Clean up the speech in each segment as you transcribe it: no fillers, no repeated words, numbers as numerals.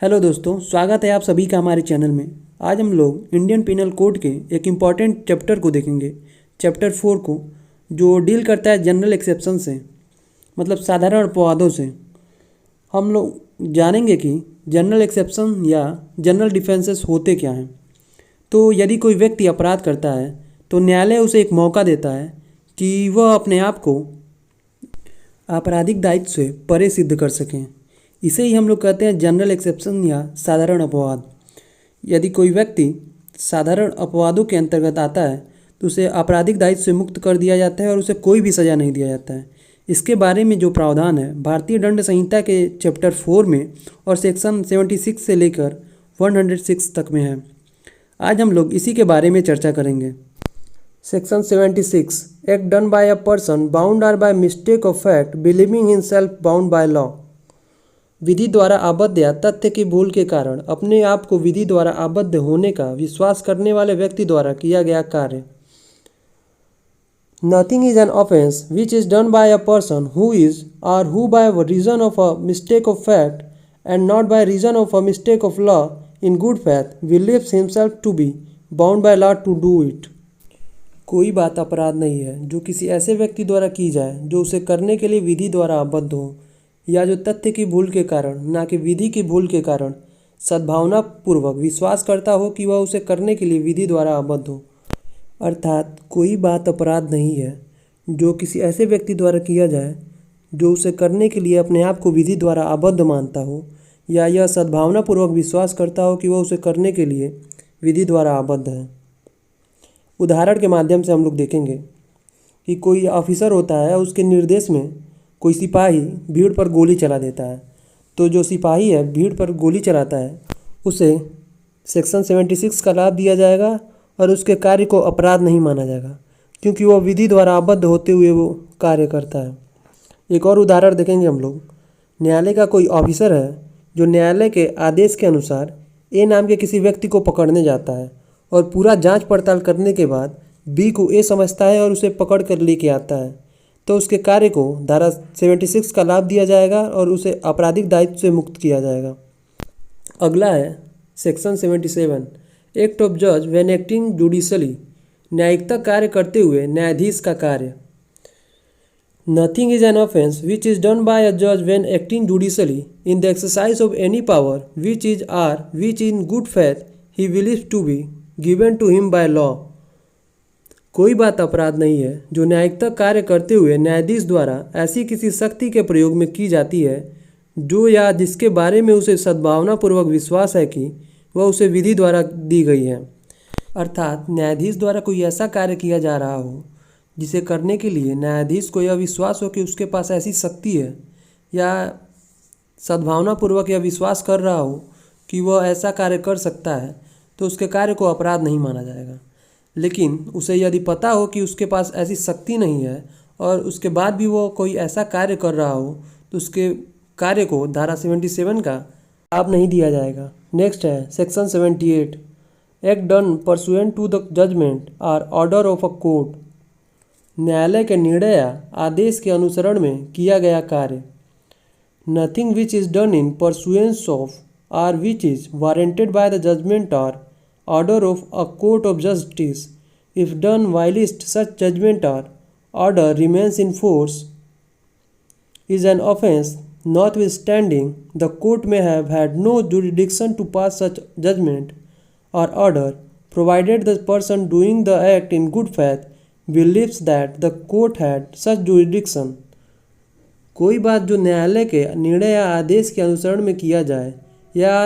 Hello दोस्तों, स्वागत है आप सभी का हमारे चैनल में। आज हम लोग इंडियन पिनल कोड के एक इम्पॉर्टेंट चैप्टर को देखेंगे, चैप्टर 4 को, जो डील करता है जनरल एक्सेप्शन से, मतलब साधारण अपवादों से। हम लोग जानेंगे कि जनरल एक्सेप्शन या जनरल डिफेंसेस होते क्या हैं। तो यदि कोई व्यक्ति अपराध करता है तो न्यायालय उसे एक मौका देता है कि वह अपने आप को आपराधिक दायित्व से परे सिद्ध कर सकें। इसे ही हम लोग कहते हैं जनरल एक्सेप्शन या साधारण अपवाद। यदि कोई व्यक्ति साधारण अपवादों के अंतर्गत आता है तो उसे आपराधिक दायित्व से मुक्त कर दिया जाता है और उसे कोई भी सज़ा नहीं दिया जाता है। इसके बारे में जो प्रावधान है भारतीय दंड संहिता के चैप्टर 4 में और सेक्शन 76 से लेकर 106 तक में है। आज हम लोग इसी के बारे में चर्चा करेंगे। Section 76 act done by a person bound or by mistake of fact believing himself bound by law. विधि द्वारा आबद्ध या तथ्य की भूल के कारण अपने आप को विधि द्वारा आबद्ध होने का विश्वास करने वाले व्यक्ति द्वारा किया गया कार्य। Nothing is an offense which is done by a person who is or who by reason of a mistake of fact and not by reason of a mistake of law in good faith believes himself to be bound by law to do it। कोई बात अपराध नहीं है जो किसी ऐसे व्यक्ति द्वारा की जाए जो उसे करने के लिए विधि द्वारा आबद्ध हो, या जो तथ्य की भूल के कारण ना कि विधि की भूल के कारण सद्भावना पूर्वक विश्वास करता हो कि वह उसे करने के लिए विधि द्वारा आबद्ध हो। अर्थात कोई बात अपराध नहीं है जो किसी ऐसे व्यक्ति द्वारा किया जाए जो उसे करने के लिए अपने आप को विधि द्वारा आबद्ध मानता हो, या यह सद्भावना पूर्वक विश्वास करता हो कि वह उसे करने के लिए विधि द्वारा आबद्ध है। उदाहरण के माध्यम से हम लोग देखेंगे कि कोई ऑफिसर होता है, उसके निर्देश में कोई सिपाही भीड़ पर गोली चला देता है। तो जो सिपाही है भीड़ पर गोली चलाता है उसे सेक्शन 76 का लाभ दिया जाएगा और उसके कार्य को अपराध नहीं माना जाएगा, क्योंकि वह विधि द्वारा आबद्ध होते हुए वो कार्य करता है। एक और उदाहरण देखेंगे हम लोग। न्यायालय का कोई ऑफिसर है जो न्यायालय के आदेश के अनुसार ए नाम के किसी व्यक्ति को पकड़ने जाता है और पूरा जांच पड़ताल करने के बाद बी को ए समझता है और उसे पकड़ कर लेके आता है। तो उसके कार्य को धारा 76 का लाभ दिया जाएगा और उसे आपराधिक दायित्व से मुक्त किया जाएगा। अगला है सेक्शन 77 एक्ट ऑफ जज व्हेन एक्टिंग जुडिशली। न्यायिकता कार्य करते हुए न्यायाधीश का कार्य। Nothing is an offence which is done by a जज when acting judicially in the exercise of any power which is or which in good faith he believes to be given to him by law. कोई बात अपराध नहीं है जो न्यायिकता कार्य करते हुए न्यायाधीश द्वारा ऐसी किसी शक्ति के प्रयोग में की जाती है जो या जिसके बारे में उसे सद्भावनापूर्वक विश्वास है कि वह उसे विधि द्वारा दी गई है। अर्थात न्यायाधीश द्वारा कोई ऐसा कार्य किया जा रहा हो जिसे करने के लिए न्यायाधीश को यह विश्वास हो कि उसके पास ऐसी शक्ति है, या सद्भावनापूर्वक यह विश्वास कर रहा हो कि वह ऐसा कार्य कर सकता है, तो उसके कार्य को अपराध नहीं माना जाएगा। लेकिन उसे यदि पता हो कि उसके पास ऐसी शक्ति नहीं है और उसके बाद भी वो कोई ऐसा कार्य कर रहा हो, तो उसके कार्य को धारा 77 का लाभ नहीं दिया जाएगा। नेक्स्ट है section 78 act done pursuant to the judgment or order of a court. न्यायालय के निर्णय या आदेश के अनुसरण में किया गया कार्य। Nothing which is done in pursuance of or which is warranted by the judgment or order of a court of justice if done whilst such judgment or order remains in force is an offense, notwithstanding the court may have had no jurisdiction to pass such judgment or order, provided the person doing the act in good faith believes that the court had such jurisdiction। कोई बात जो न्यायालय के निर्णय या आदेश के अनुसरण में किया जाए या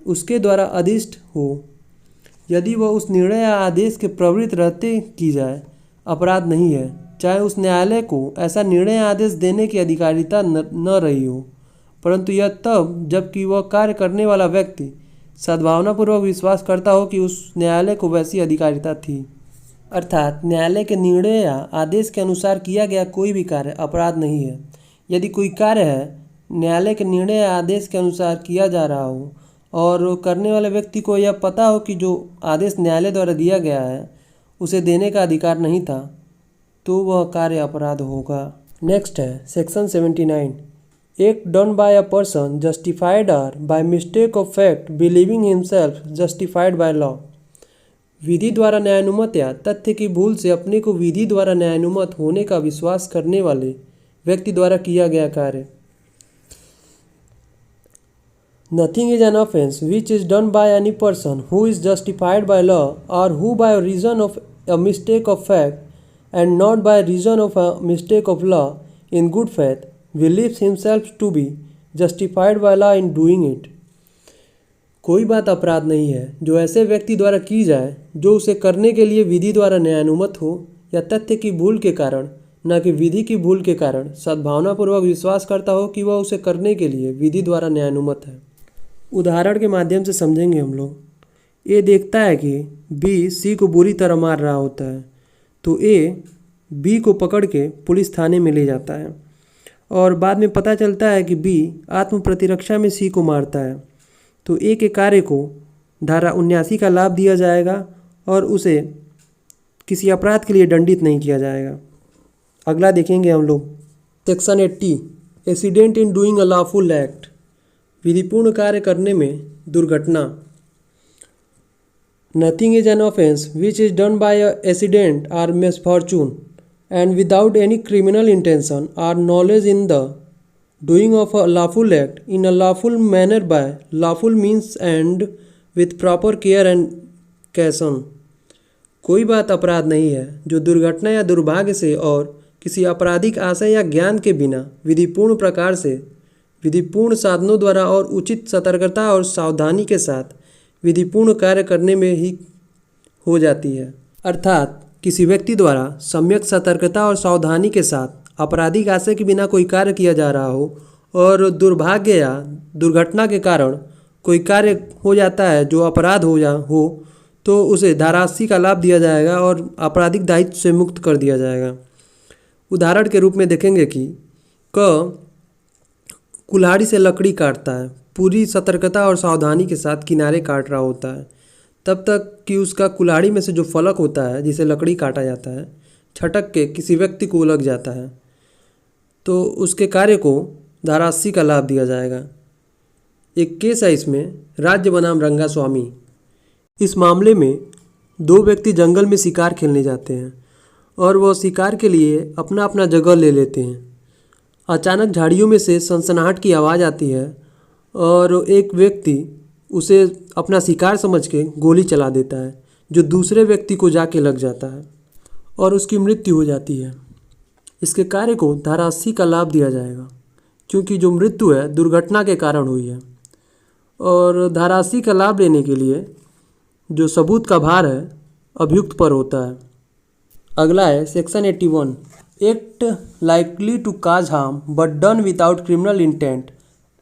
उसके द्वारा अधिष्ठ हो, यदि वह उस निर्णय या आदेश के प्रवृत्त रहते की जाए, अपराध नहीं है, चाहे उस न्यायालय को ऐसा निर्णय या आदेश देने की अधिकारिता न रही हो, परंतु यह तब जबकि वह कार्य करने वाला व्यक्ति सद्भावनापूर्वक विश्वास करता हो कि उस न्यायालय को वैसी अधिकारिता थी। अर्थात न्यायालय के निर्णय या आदेश के अनुसार किया गया कोई भी कार्य अपराध नहीं है। यदि कोई कार्य है न्यायालय के निर्णय या आदेश के अनुसार किया जा रहा हो और करने वाले व्यक्ति को यह पता हो कि जो आदेश न्यायालय द्वारा दिया गया है उसे देने का अधिकार नहीं था, तो वह कार्य अपराध होगा। नेक्स्ट है section 79 act done by a person justified or by mistake of fact believing himself justified by law। विधि द्वारा न्यायानुमत या तथ्य की भूल से अपने को विधि द्वारा न्यायानुमत होने का विश्वास करने वाले व्यक्ति द्वारा किया गया कार्य। Nothing is an offense which is done by any person who is justified by law or who by reason of a mistake of fact and not by reason of a mistake of law in good faith believes himself to be justified by law in doing it। कोई बात अपराध नहीं है जो ऐसे व्यक्ति द्वारा की जाए जो उसे करने के लिए विधि द्वारा न्यायानुमत हो या तथ्य की भूल के कारण न कि विधि की भूल के कारण सद्भावनापूर्वक विश्वास करता हो कि वह उसे करने के लिए विधि द्वारा न्यायानुमत है। उदाहरण के माध्यम से समझेंगे हम लोग। ए देखता है कि बी सी को बुरी तरह मार रहा होता है, तो ए बी को पकड़ के पुलिस थाने में ले जाता है और बाद में पता चलता है कि बी आत्म प्रतिरक्षा में सी को मारता है, तो ए के कार्य को धारा 79 का लाभ दिया जाएगा और उसे किसी अपराध के लिए दंडित नहीं किया जाएगा। अगला देखेंगे हम लोग section 80 accident in doing a lawful act. विधिपूर्ण कार्य करने में दुर्घटना। Nothing is an offence which is done by a accident or misfortune and without any criminal intention or knowledge in the doing of a lawful act in a lawful manner by lawful means and with proper care and caution. कोई बात अपराध नहीं है जो दुर्घटना या दुर्भाग्य से और किसी आपराधिक आशय या ज्ञान के बिना विधिपूर्ण प्रकार से विधिपूर्ण साधनों द्वारा और उचित सतर्कता और सावधानी के साथ विधिपूर्ण कार्य करने में ही हो जाती है। अर्थात किसी व्यक्ति द्वारा सम्यक सतर्कता और सावधानी के साथ आपराधिक आशय के बिना कोई कार्य किया जा रहा हो और दुर्भाग्य या दुर्घटना के कारण कोई कार्य हो जाता है जो अपराध हो तो उसे धारा 80 का लाभ दिया जाएगा और आपराधिक दायित्व से मुक्त कर दिया जाएगा। उदाहरण के रूप में देखेंगे कि क कुल्हाड़ी से लकड़ी काटता है, पूरी सतर्कता और सावधानी के साथ किनारे काट रहा होता है तब तक कि उसका कुल्हाड़ी में से जो फलक होता है जिसे लकड़ी काटा जाता है छटक के किसी व्यक्ति को लग जाता है, तो उसके कार्य को धारा 80 का लाभ दिया जाएगा। एक केस है इसमें, राज्य बनाम रंगास्वामी। इस मामले में दो व्यक्ति जंगल में शिकार खेलने जाते हैं और वह शिकार के लिए अपना अपना जगह ले लेते हैं। अचानक झाड़ियों में से सनसनाहट की आवाज़ आती है और एक व्यक्ति उसे अपना शिकार समझ के गोली चला देता है जो दूसरे व्यक्ति को जाके लग जाता है और उसकी मृत्यु हो जाती है। इसके कार्य को धारा 80 का लाभ दिया जाएगा क्योंकि जो मृत्यु है दुर्घटना के कारण हुई है और धारा 80 का लाभ लेने के लिए जो सबूत का भार है अभियुक्त पर होता है। अगला है section 81 act likely to cause harm but done without criminal intent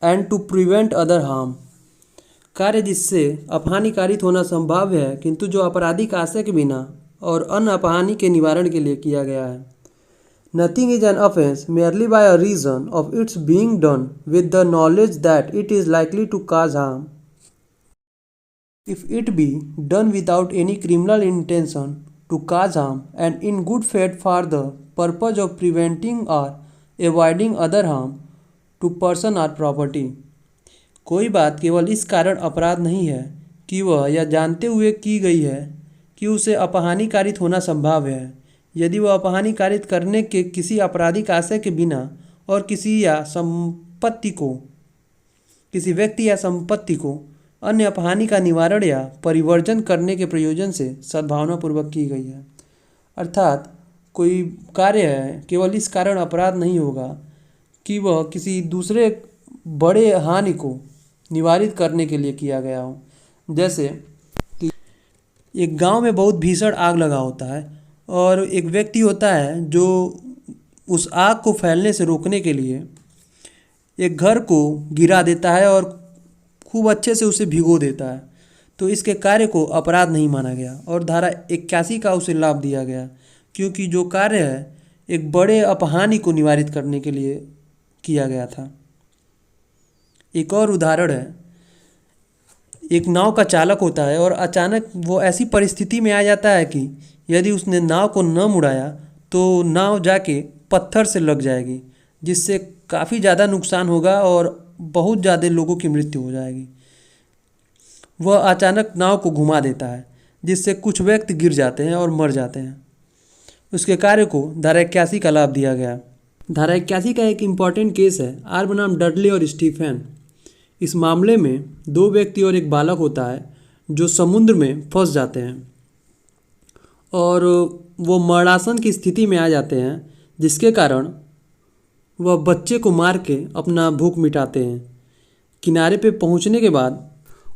and to prevent other harm. कार्य जिससे अपहानि कारित होना संभाव्य है किंतु जो आपराधिक आशय के बिना और अन्य अपहानि के निवारण के लिए किया गया है। Nothing is an offence merely by a reason of its being done with the knowledge that it is likely to cause harm if it be done without any criminal intention to cause harm and in good faith for the purpose of preventing or avoiding other harm to person or property। कोई बात केवल इस कारण अपराध नहीं है कि वह यह जानते हुए की गई है कि उसे अपहानि कारित होना संभाव्य है यदि वह अपहानि कारित करने के किसी आपराधिक आशय के बिना और किसी व्यक्ति या संपत्ति को अन्य अपहानि का निवारण या परिवर्जन करने के प्रयोजन से सद्भावनापूर्वक की गई है। अर्थात कोई कार्य है केवल इस कारण अपराध नहीं होगा कि वह किसी दूसरे बड़े हानि को निवारित करने के लिए किया गया हो। जैसे कि एक गांव में बहुत भीषण आग लगा होता है और एक व्यक्ति होता है जो उस आग को फैलने से रोकने के लिए एक घर को गिरा देता है और खूब अच्छे से उसे भिगो देता है, तो इसके कार्य को अपराध नहीं माना गया और धारा 81 का उसे लाभ दिया गया क्योंकि जो कार्य है एक बड़े अपहानि को निवारित करने के लिए किया गया था। एक और उदाहरण है, एक नाव का चालक होता है और अचानक वो ऐसी परिस्थिति में आ जाता है कि यदि उसने नाव को न मुड़ाया तो नाव जाके पत्थर से लग जाएगी जिससे काफ़ी ज़्यादा नुकसान होगा और बहुत ज़्यादा लोगों की मृत्यु हो जाएगी। वह अचानक नाव को घुमा देता है जिससे कुछ व्यक्ति गिर जाते हैं और मर जाते हैं। उसके कार्य को धारा 81 का लाभ दिया गया। धारा 81 का एक इम्पॉर्टेंट केस है आर बनाम डडले और स्टीफन। इस मामले में दो व्यक्ति और एक बालक होता है जो समुद्र में फंस जाते हैं और वो मरणासन की स्थिति में आ जाते हैं, जिसके कारण वह बच्चे को मार के अपना भूख मिटाते हैं। किनारे पे पहुंचने के बाद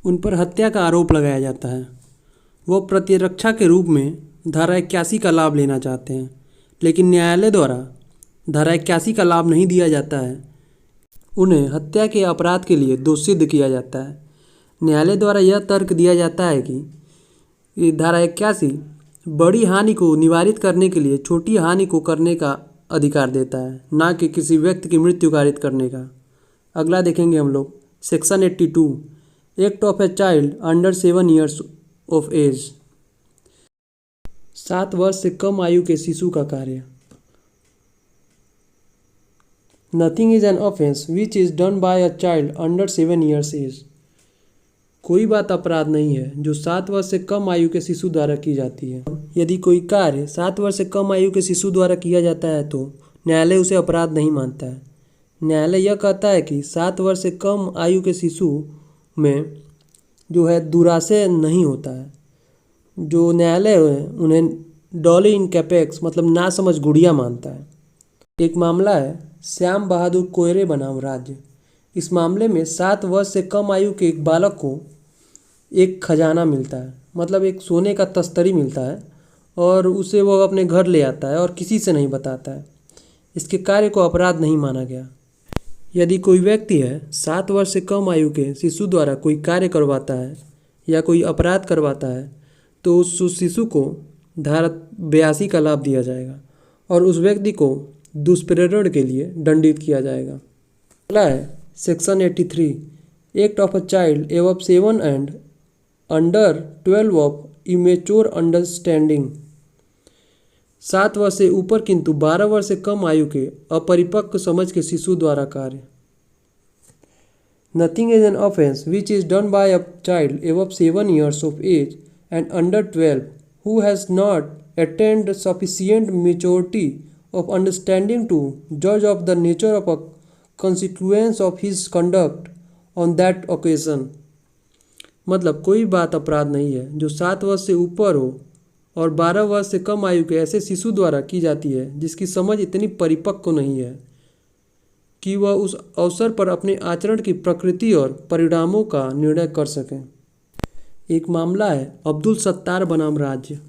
उन पर हत्या का आरोप लगाया जाता है। वह प्रतिरक्षा के रूप में धारा 81 का लाभ लेना चाहते हैं, लेकिन न्यायालय द्वारा धारा 81 का लाभ नहीं दिया जाता है। उन्हें हत्या के अपराध के लिए दोषी सिद्ध किया जाता है। न्यायालय द्वारा यह तर्क दिया जाता है कि ये धारा 81 बड़ी हानि को निवारित करने के लिए छोटी हानि को करने का अधिकार देता है, ना कि किसी व्यक्ति की मृत्यु कारित करने का। अगला देखेंगे हम लोग section 82 act of a child under 7 years of age. 7 वर्ष से कम आयु के शिशु का कार्य। Nothing is an offence which is done by a child under 7 years age. कोई बात अपराध नहीं है जो 7 वर्ष से कम आयु के शिशु द्वारा की जाती है। यदि कोई कार्य 7 वर्ष से कम आयु के शिशु द्वारा किया जाता है तो न्यायालय उसे अपराध नहीं मानता है। न्यायालय यह कहता है कि 7 वर्ष से कम आयु के शिशु में जो है दुराशय नहीं होता है। जो न्यायालय है उन्हें डॉली इन कैपेक्स मतलब ना समझ गुड़िया मानता है। एक मामला है श्याम बहादुर कोयरे बनाम राज्य। इस मामले में 7 वर्ष से कम आयु के एक बालक को एक खजाना मिलता है, मतलब एक सोने का तस्तरी मिलता है और उसे वह अपने घर ले आता है और किसी से नहीं बताता है। इसके कार्य को अपराध नहीं माना गया। यदि कोई व्यक्ति है 7 वर्ष से कम आयु के शिशु द्वारा कोई कार्य करवाता है या कोई अपराध करवाता है तो उस शिशु को धारा 82 का लाभ दिया जाएगा और उस व्यक्ति को दुष्प्रेरण के लिए दंडित किया जाएगा। अगला है section 83 act of a child above 7 and under 12 of immature understanding. 7 वर्ष से ऊपर किंतु 12 वर्ष से कम आयु के अपरिपक्व समझ के शिशु द्वारा कार्य। Nothing is an offence which is done by a child above 7 years of age and under 12 who has not attained sufficient maturity of understanding to judge of the nature of a consequence of his conduct on that occasion। मतलब कोई बात अपराध नहीं है जो 7 वर्ष से ऊपर हो और 12 वर्ष से कम आयु के ऐसे शिशु द्वारा की जाती है जिसकी समझ इतनी परिपक्व नहीं है कि वह उस अवसर पर अपने आचरण की प्रकृति और परिणामों का निर्णय कर सकें। एक मामला है अब्दुल सत्तार बनाम राज्य।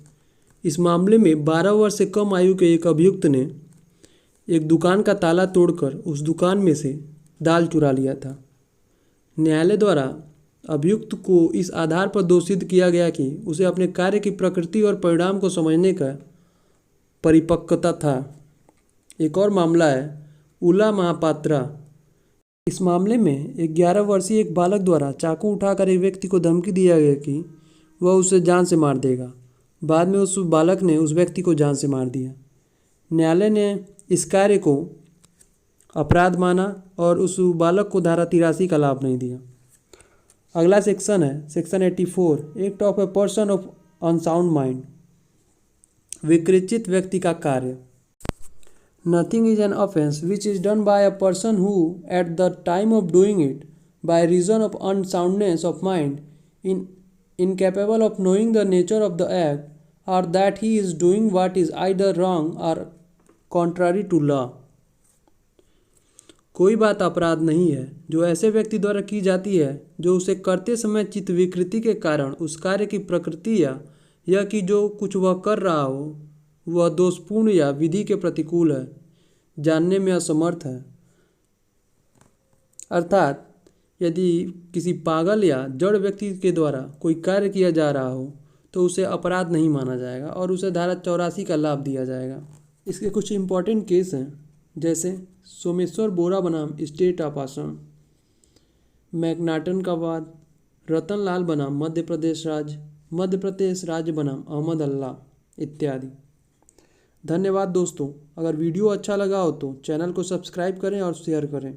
इस मामले में 12 वर्ष से कम आयु के एक अभियुक्त ने एक दुकान का ताला तोड़कर उस दुकान में से दाल चुरा लिया था। न्यायालय द्वारा अभियुक्त को इस आधार पर दोषित किया गया कि उसे अपने कार्य की प्रकृति और परिणाम को समझने का परिपक्वता था। एक और मामला है उला महापात्रा। इस मामले में 11 वर्षीय एक बालक द्वारा चाकू उठाकर एक व्यक्ति को धमकी दिया गया कि वह उसे जान से मार देगा। बाद में उस बालक ने उस व्यक्ति को जान से मार दिया। न्यायालय ने इस कार्य को अपराध माना और उस बालक को धारा 83 का लाभ नहीं दिया। अगला सेक्शन है section 84 act of a person of unsound mind. विकृचित व्यक्ति का कार्य। Nothing is an offence which is done by a person who at the time of doing it by reason of unsoundness of mind incapable of knowing the nature of the act or that he is doing what is either wrong or contrary to law। कोई बात अपराध नहीं है जो ऐसे व्यक्ति द्वारा की जाती है जो उसे करते समय चित्त विकृति के कारण उस कार्य की प्रकृति या यह कि जो कुछ वह कर रहा हो वह दोषपूर्ण या विधि के प्रतिकूल है, जानने में असमर्थ है। अर्थात यदि किसी पागल या जड़ व्यक्ति के द्वारा कोई कार्य किया जा रहा हो तो उसे अपराध नहीं माना जाएगा और उसे धारा 84 का लाभ दिया जाएगा। इसके कुछ इम्पॉर्टेंट केस हैं जैसे सोमेश्वर बोरा बनाम स्टेट ऑफ असम, मैकनाटन का वाद, रतन लाल बनाम मध्य प्रदेश राज्य बनाम अहमद अल्लाह इत्यादि। धन्यवाद दोस्तों। अगर वीडियो अच्छा लगा हो तो चैनल को सब्सक्राइब करें और शेयर करें।